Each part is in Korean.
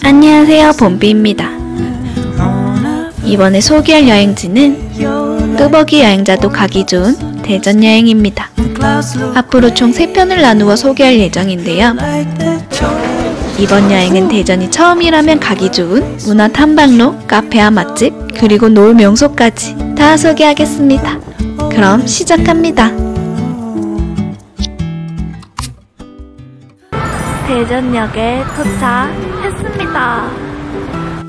안녕하세요, 봄비입니다. 이번에 소개할 여행지는 뚜벅이 여행자도 가기 좋은 대전 여행입니다. 앞으로 총 3편을 나누어 소개할 예정인데요. 이번 여행은 대전이 처음이라면 가기 좋은 문화 탐방로, 카페와 맛집, 그리고 노을 명소까지 다 소개하겠습니다. 그럼 시작합니다. 대전역에 도착했습니다.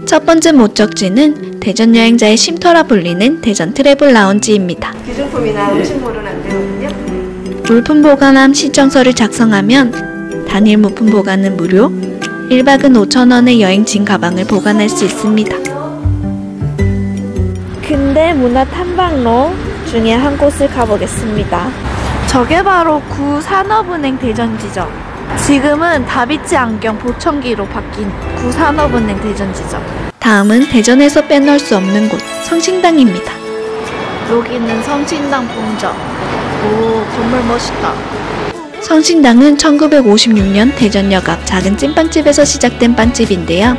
첫 번째 목적지는 대전 여행자의 쉼터라 불리는 대전 트래블 라운지입니다. 기준품이나 음식물은 안 되거든요. 물품 보관함 신청서를 작성하면 단일 물품 보관은 무료, 1박은 5,000원의 여행 짐 가방을 보관할 수 있습니다. 근대 문화 탐방로 중에 한 곳을 가보겠습니다. 저게 바로 구산업은행 대전지점. 지금은 다비치 안경 보청기로 바뀐 구산업은행 대전지점. 다음은 대전에서 빼놓을 수 없는 곳, 성신당입니다. 여기는 성신당 본점. 오, 건물 멋있다. 성신당은 1956년 대전역 앞 작은 찐빵집에서 시작된 빵집인데요.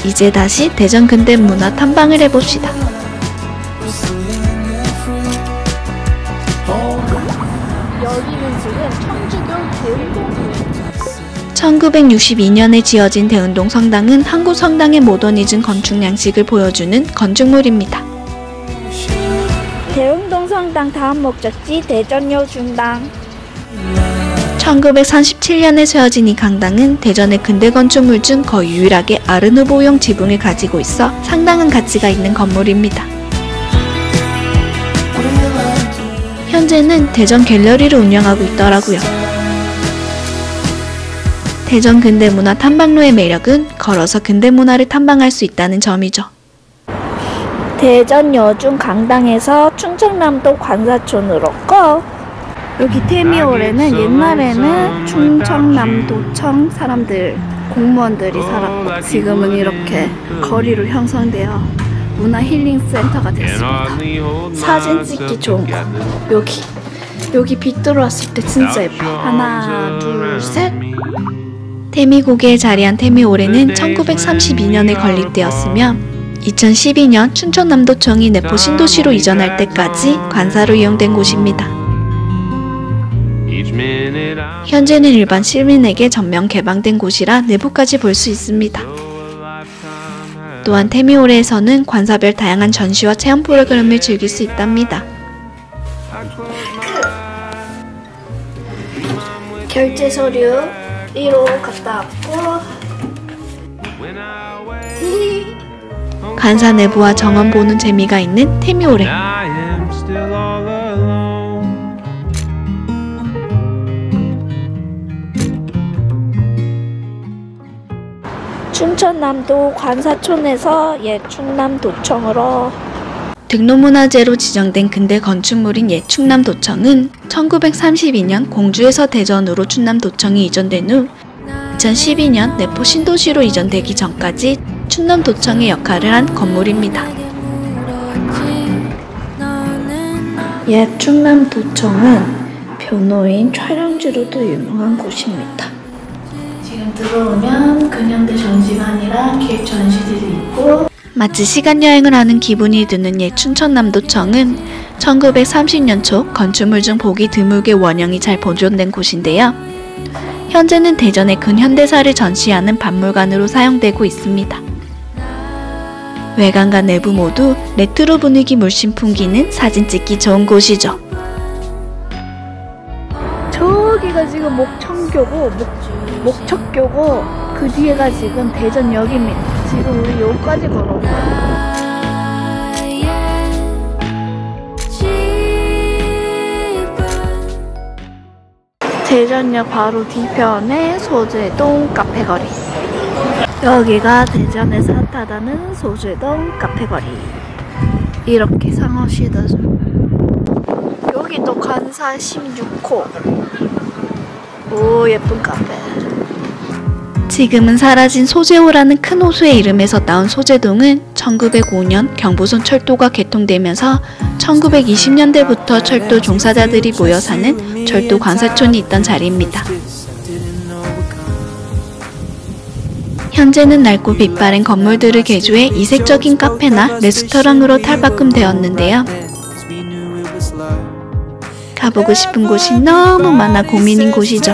이제 다시 대전 근대 문화 탐방을 해봅시다. 여기는 지금 청주교 대흥동이에요. 1962년에 지어진 대흥동 성당은 한국 성당의 모더니즘 건축 양식을 보여주는 건축물입니다. 대흥동 성당 다음 목적지 대전역 중당. 1937년에 세워진 이 강당은 대전의 근대 건축물 중 거의 유일하게 아르누보용 지붕을 가지고 있어 상당한 가치가 있는 건물입니다. 현재는 대전 갤러리를 운영하고 있더라고요. 대전 근대문화 탐방로의 매력은 걸어서 근대문화를 탐방할 수 있다는 점이죠. 대전 여중 강당에서 충청남도 관사촌으로 고! 여기 태미홀에는 옛날에는 충청남도청 사람들, 공무원들이 살았고 지금은 이렇게 거리로 형성되어 문화 힐링 센터가 됐습니다. 사진 찍기 좋은 곳. 여기 빛 들어왔을 때 진짜 예뻐. 하나, 둘, 셋. 태미고개에 자리한 태미홀에는 1932년에 건립되었으며 2012년 춘천남도청이 내포 신도시로 이전할 때까지 관사로 이용된 곳입니다. 현재는 일반 시민에게 전면 개방된 곳이라 내부까지 볼 수 있습니다. 또한 태미홀에서는 관사별 다양한 전시와 체험 프로그램을 즐길 수 있답니다. 결제 서류 1호 갔다 왔고 관사 내부와 정원 보는 재미가 있는 태미홀에 춘천남도 관사촌에서 옛 충남도청으로 등록문화재로 지정된 근대 건축물인 옛 충남도청은 1932년 공주에서 대전으로 충남도청이 이전된 후 2012년 내포 신도시로 이전되기 전까지 충남도청의 역할을 한 건물입니다. 옛 충남도청은 변호인 촬영지로도 유명한 곳입니다. 지금 들어오면 근현대 전시관이랑 기획 전시들이 있고 마치 시간여행을 하는 기분이 드는 옛 춘천남도청은 1930년 초 건축물 중 보기 드물게 원형이 잘 보존된 곳인데요. 현재는 대전의 근현대사를 전시하는 박물관으로 사용되고 있습니다. 외관과 내부 모두 레트로 분위기 물씬 풍기는 사진 찍기 좋은 곳이죠. 저기가 지금 목척교고 그 뒤에가 지금 대전역입니다. 지금 우리 여기까지 걸어온 거예요. 대전역 바로 뒤편에 소재동 카페거리. 여기가 대전에서 핫하다는 소재동 카페거리. 이렇게 상어시더죠. 여기 또 관사 16호. 오, 예쁜 카페. 지금은 사라진 소재호라는 큰 호수의 이름에서 나온 소재동은 1905년 경부선 철도가 개통되면서 1920년대부터 철도 종사자들이 모여 사는 철도 관사촌이 있던 자리입니다. 현재는 낡고 빛바랜 건물들을 개조해 이색적인 카페나 레스토랑으로 탈바꿈되었는데요. 가보고 싶은 곳이 너무 많아 고민인 곳이죠.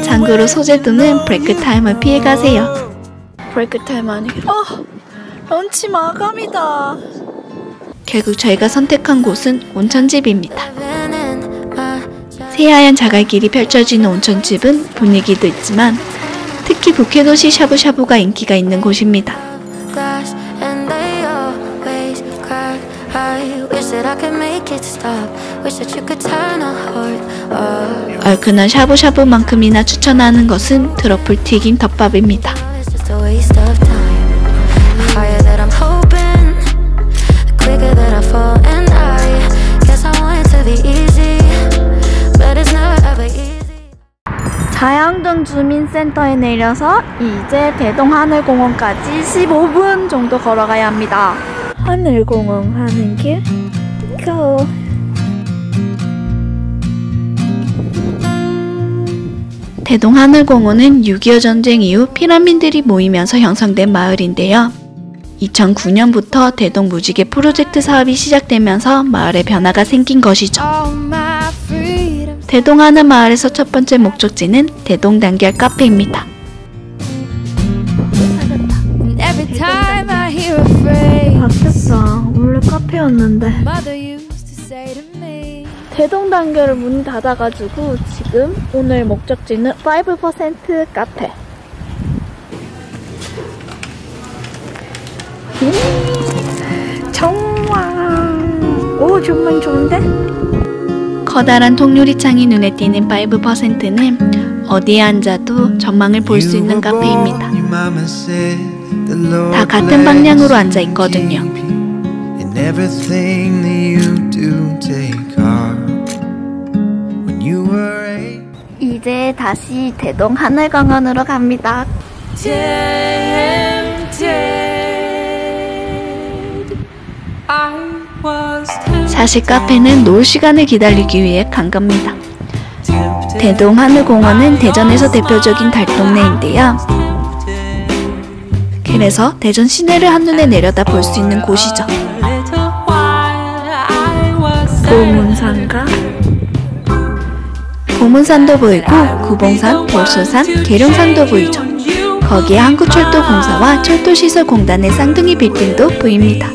참고로 소재동은 브레이크타임을 피해가세요. 브레이크타임 아니라 런치 마감이다. 결국 저희가 선택한 곳은 온천집입니다. 새하얀 자갈길이 펼쳐지는 온천집은 분위기도 있지만 특히 북해도시 샤브샤브가 인기가 있는 곳입니다. 얼큰한 샤브샤브만큼이나 추천하는 것은 트러플 튀김 덮밥입니다. 자양동 주민센터에 내려서 이제 대동하늘공원까지 15분 정도 걸어가야 합니다. 하늘공원 하는 길 고! 대동하늘공원은 6.25 전쟁 이후 피라민들이 모이면서 형성된 마을인데요. 2009년부터 대동 무지개 프로젝트 사업이 시작되면서 마을에 변화가 생긴 것이죠. 대동하늘 마을에서 첫 번째 목적지는 대동 단결 카페입니다. 바뀌었어. 원래 카페였는데. 대동 단결을 문이 닫아가지고 지금 오늘 목적지는 5% 카페. 정말 오 정말 좋은데? 커다란 통유리창이 눈에 띄는 5%는 어디에 앉아도 전망을 볼 수 있는 카페입니다. 다 같은 방향으로 앉아 있거든요. 이제 다시 대동 하늘공원으로 갑니다. 사실 카페는 노을 시간을 기다리기 위해 간 겁니다. 대동 하늘공원은 대전에서 대표적인 달동네인데요. 그래서 대전 시내를 한눈에 내려다 볼 수 있는 곳이죠. 고문산가? 고문산도 보이고 구봉산, 돌소산, 계룡산도 보이죠. 거기에 한국철도공사와 철도시설공단의 쌍둥이 빌딩도 보입니다.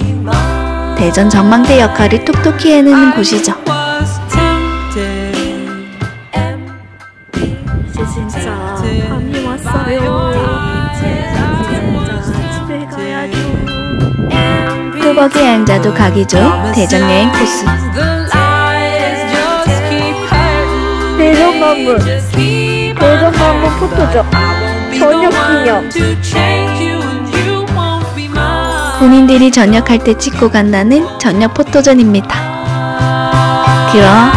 대전 전망대 역할을 톡톡히 해내는 곳이죠. 이제 진짜 밤이 왔어요. 진짜 집에 가야죠. 뚜벅이 여행자도 가기 좋은 대전 여행 코스. 대전광문, 대전광문 포토존, 저녁기념. 본인들이 전역할 때 찍고 간다는 저녁 포토존입니다. 그럼